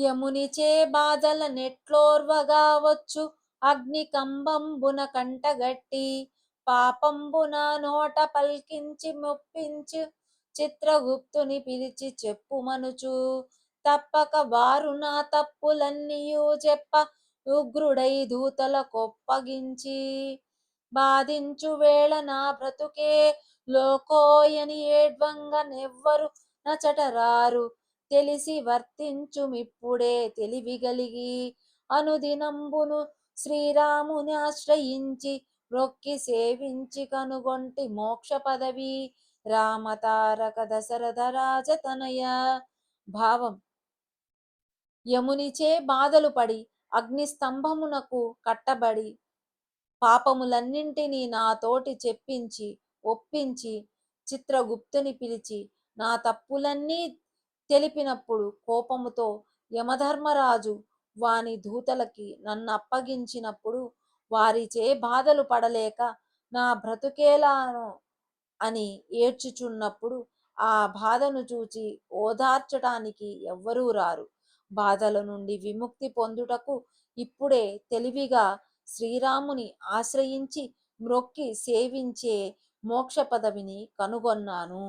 యమునిచే బాధల నెట్లోర్వగావచ్చు అగ్నికంబంబున కంటగట్టి పాపంబున నోట పల్కించి మొప్పించు చిత్రగుప్తుని పిలిచి చెప్పుమనుచు తప్పక వారు నా తప్పులన్నీయు చెప్ప ఉగ్రుడై దూతల కొప్పగించి బాధించు వేళ నా బ్రతుకే లోకోయని ఏడ్వంగ నెవ్వరు నచటరారు తెలిసి వర్తించుమిప్పుడే తెలివిగలిగి అనుదినంబును శ్రీరాముని ఆశ్రయించి మొక్కి సేవించి కనుగొంటి మోక్ష పదవి రామతారక దశరథ రాజతనయ. భావం: యమునిచే బాధలు పడి అగ్నిస్తంభమునకు కట్టబడి పాపములన్నింటినీ నాతోటి చెప్పించి ఒప్పించి చిత్రగుప్తుని పిలిచి నా తప్పులన్నీ తెలిపినప్పుడు కోపముతో యమధర్మరాజు వాని దూతలకి నన్నప్పగించినప్పుడు వారిచే బాధలు పడలేక నా బ్రతుకేలాను అని ఏడ్చుచున్నప్పుడు ఆ బాధను చూచి ఓదార్చటానికి ఎవ్వరూ రారు. బాధల నుండి విముక్తి పొందుటకు ఇప్పుడే తెలివిగా శ్రీరాముని ఆశ్రయించి మ్రొక్కి సేవించే మోక్ష పదవిని కనుగొన్నాను.